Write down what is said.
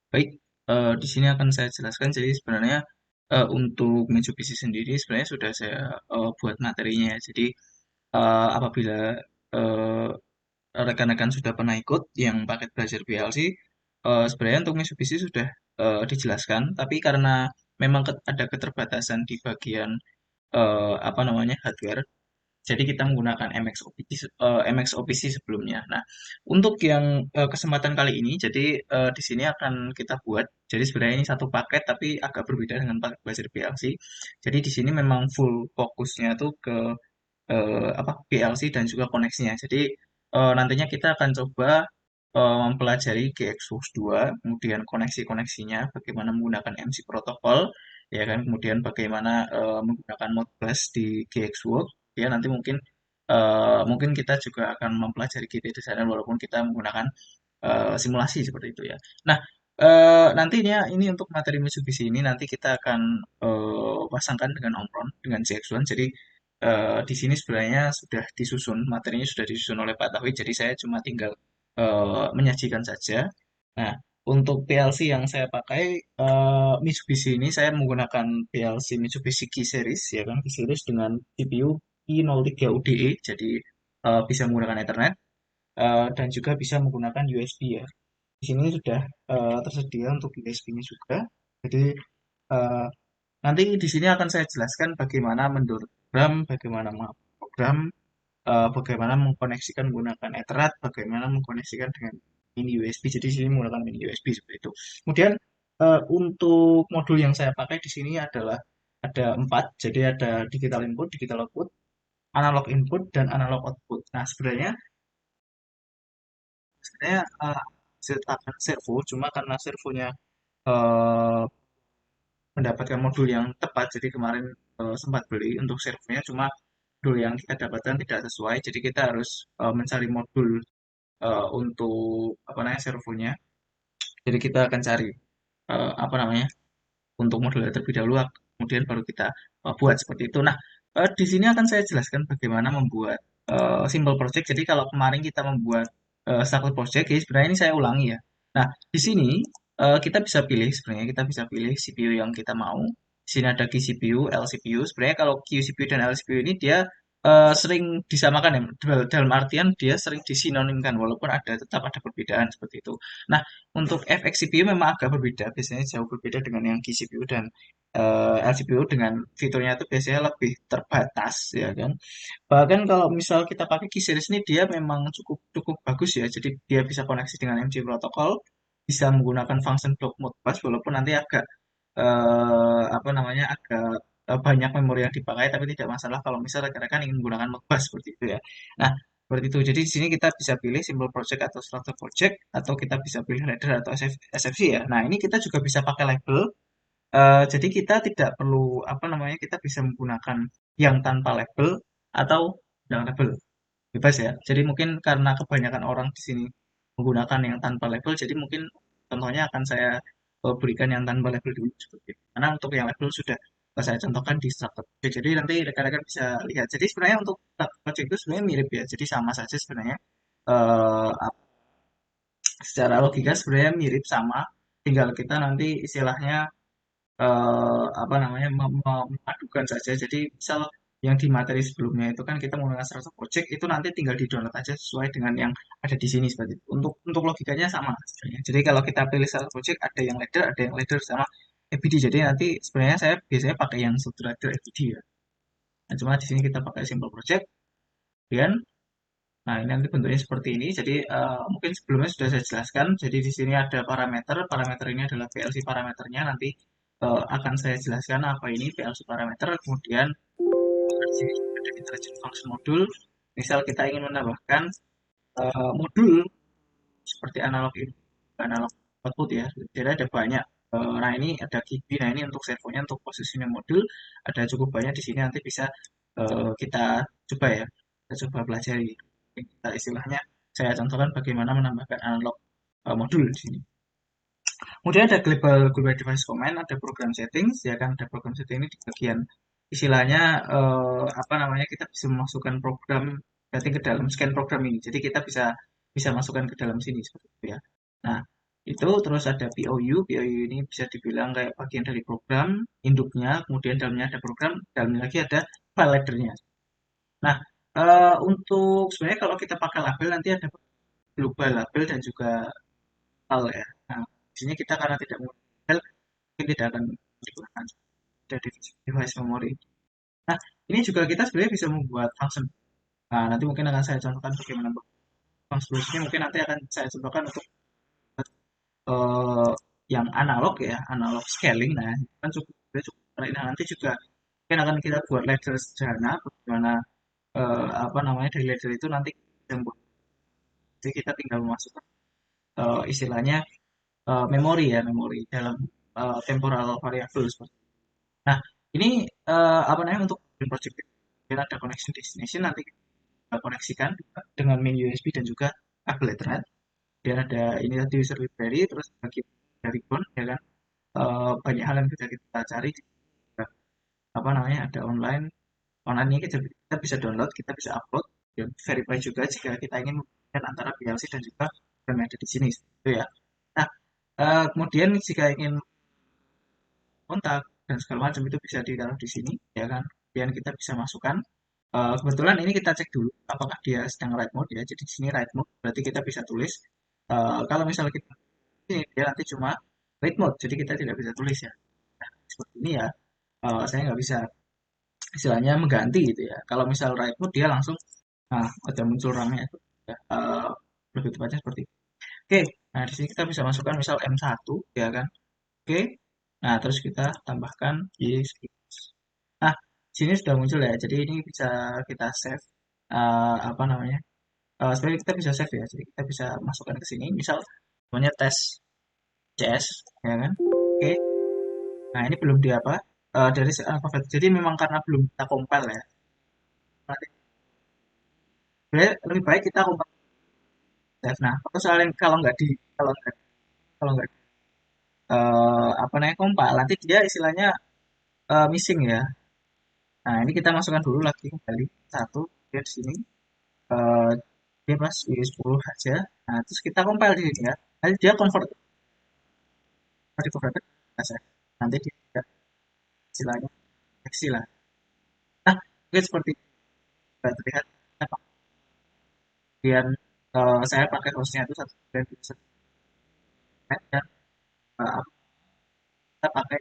Baik, di sini akan saya jelaskan. Jadi sebenarnya untuk Mitsubishi sendiri sebenarnya sudah saya buat materinya. Jadi apabila eh, rekan-rekan sudah pernah ikut yang paket belajar PLC, sebenarnya untuk Mitsubishi sudah dijelaskan. Tapi karena memang ada keterbatasan di bagian apa namanya hardware, jadi kita menggunakan MX OPC sebelumnya. Nah, untuk yang kesempatan kali ini, jadi di sini akan kita buat. Jadi sebenarnya ini satu paket, tapi agak berbeda dengan paket belajar PLC. Jadi di sini memang full fokusnya tuh ke apa PLC dan juga koneksinya. Jadi nantinya kita akan coba mempelajari GXWorks 2, kemudian koneksi-koneksinya, bagaimana menggunakan MC protokol, ya kan, kemudian bagaimana menggunakan Modbus di GXWorks. Ya nanti mungkin kita juga akan mempelajari GT Designer walaupun kita menggunakan simulasi seperti itu ya. Nah, nantinya ini untuk materi Mitsubishi ini nanti kita akan pasangkan dengan Omron dengan CX1. Jadi di sini sebenarnya sudah disusun, materinya sudah disusun oleh Pak Tauhid, jadi saya cuma tinggal menyajikan saja. Nah, untuk PLC yang saya pakai Mitsubishi ini saya menggunakan PLC Mitsubishi Key Series ya kan, Key Series dengan CPU i03 UDE, jadi bisa menggunakan Ethernet dan juga bisa menggunakan USB ya. Di sini sudah tersedia untuk USB-nya juga. Jadi eh, nanti di sini akan saya jelaskan bagaimana mendownload program, bagaimana program, bagaimana mengkoneksikan menggunakan Ethernet, bagaimana mengkoneksikan dengan mini USB. Jadi di sini menggunakan mini USB seperti itu. Kemudian untuk modul yang saya pakai di sini adalah ada 4. Jadi ada digital input, digital output, analog input, dan analog output. Nah, sebenarnya diletakkan servo, cuma karena servonya eh, mendapatkan modul yang tepat, jadi kemarin sempat beli untuk servonya, cuma modul yang kita dapatkan tidak sesuai, jadi kita harus mencari modul untuk apa namanya servonya. Jadi kita akan cari apa namanya untuk modulnya terlebih dahulu, kemudian baru kita buat seperti itu. Nah, di sini akan saya jelaskan bagaimana membuat simple project. Jadi kalau kemarin kita membuat structure project, jadi sebenarnya ini saya ulangi ya. Nah, di sini kita bisa pilih sebenarnya kita bisa pilih CPU yang kita mau. Di sini ada GCPU, LCPU. Sebenarnya kalau QCPU dan LCPU ini dia sering disamakan ya. Dalam artian dia sering disinonimkan walaupun tetap ada perbedaan seperti itu. Nah, untuk FX CPU memang agak berbeda, biasanya jauh berbeda dengan yang GCPU dan LCPU dengan fiturnya itu biasanya lebih terbatas ya kan. Bahkan kalau misal kita pakai K-series ini dia memang cukup cukup bagus ya. Jadi dia bisa koneksi dengan MC protokol, bisa menggunakan function block Modbus walaupun nanti agak apa namanya agak banyak memori yang dipakai tapi tidak masalah kalau misal rekan-rekan ingin menggunakan Modbus seperti itu ya. Nah, seperti itu. Jadi di sini kita bisa pilih simple project atau structure project atau kita bisa pilih ladder atau SFC ya. Nah, ini kita juga bisa pakai label. Jadi kita tidak perlu apa namanya kita bisa menggunakan yang tanpa label atau yang label bebas ya. Jadi mungkin karena kebanyakan orang di sini menggunakan yang tanpa label, jadi mungkin contohnya akan saya berikan yang tanpa label dulu seperti itu. Karena untuk yang label sudah saya contohkan di structure. Oke, jadi nanti rekan-rekan bisa lihat. Jadi sebenarnya untuk project itu sebenarnya mirip ya. Jadi sama saja sebenarnya. Eh, Secara logika sebenarnya mirip sama. Tinggal kita nanti istilahnya apa namanya memadukan saja. Jadi misal yang di materi sebelumnya itu kan kita menggunakan 100 project itu nanti tinggal di download aja sesuai dengan yang ada di sini seperti itu. Untuk logikanya sama sebenarnya. Jadi kalau kita pilih 100 project ada yang ladder sama FBD. Jadi nanti sebenarnya saya biasanya pakai yang satu ladder FBD ya. Nah, cuma di sini kita pakai simple project. Kemudian nah, ini nanti bentuknya seperti ini. Jadi mungkin sebelumnya sudah saya jelaskan. Jadi di sini ada parameter. Parameter ini adalah PLC parameternya. Nanti akan saya jelaskan apa ini PLC parameter. Kemudian di sini ada intelligent function modul. Misal kita ingin menambahkan modul seperti analog output ya. Jadi ada banyak. Nah ini ada GB. Nah ini untuk servonya, untuk posisinya modul ada cukup banyak di sini. Nanti bisa kita coba ya. Kita coba pelajari. Kita istilahnya saya contohkan bagaimana menambahkan analog modul di sini. Kemudian ada global device command, ada program settings, ya kan ada program setting ini di bagian istilahnya apa namanya kita bisa memasukkan program berarti ke dalam scan program ini. Jadi kita bisa bisa masukkan ke dalam sini seperti itu ya. Nah, Itu terus ada POU. POU ini bisa dibilang kayak bagian dari program induknya, kemudian dalamnya ada program, dalamnya lagi ada file loader-nya. Nah, untuk sebenarnya kalau kita pakai label nanti ada global label dan juga lokal ya. Nah, di sini kita karena tidak menggunakan label, mungkin tidak akan digunakan dari device memory. Nah, ini juga kita sebenarnya bisa membuat function. Nah, nanti mungkin akan saya contohkan bagaimana membuat function. Ini mungkin nanti akan saya contohkan untuk eh, yang analog ya, analog scaling. Nah, itu kan cukup menarik. Nah, nanti juga mungkin akan kita buat ladder sederhana, bagaimana apa namanya dari ladder itu nanti yang buat. Jadi kita tinggal memasukkan istilahnya memori ya, memori dalam temporal variable seperti. Nah, ini apa namanya untuk project kita ada connection destination nanti kita koneksikan dengan main USB dan juga kabel Ethernet. Dan ada ini tadi user library terus bagi dari Bond ya kan. Banyak hal yang bisa kita cari apa namanya ada online online ini kita bisa download kita bisa upload dan verify juga jika kita ingin membandingkan antara PLC dan juga yang ada di sini itu ya. Nah, kemudian jika ingin kontak dan segala macam itu bisa ditaruh di sini ya kan. Kemudian kita bisa masukkan. Kebetulan ini kita cek dulu apakah dia sedang write mode ya. Jadi di sini write mode berarti kita bisa tulis. Kalau misalnya kita ini dia nanti cuma read mode, jadi kita tidak bisa tulis ya. Nah, seperti ini ya. Saya nggak bisa istilahnya mengganti gitu ya. Kalau misal write mode dia langsung nah ada muncul ramenya itu ya. Lebih tepatnya seperti itu. Oke, nah di sini kita bisa masukkan misal M1 ya kan. Oke. Nah, terus kita tambahkan y. Nah, sini sudah muncul ya. Jadi ini bisa kita save apa namanya? Sebenarnya kita bisa save ya. Jadi kita bisa masukkan ke sini. Misal namanya tes CS ya kan. Oke. Nah, ini belum di apa? Dari alfabet. Jadi memang karena belum kita compile ya. Nanti sebenarnya lebih baik kita compile save. Nah, kalau soalnya kalau nggak apa namanya compile, nanti dia istilahnya missing ya. Nah, ini kita masukkan dulu lagi kembali satu dia di sini. eh, dia plus UI10 aja. Nah, terus kita compile di sini ya. Nanti dia converted ke save. Nanti dia istilahnya teksi lah. Nah, mungkin seperti itu terlihat. Nah, kemudian saya pakai hostnya itu satu dan dan kita pakai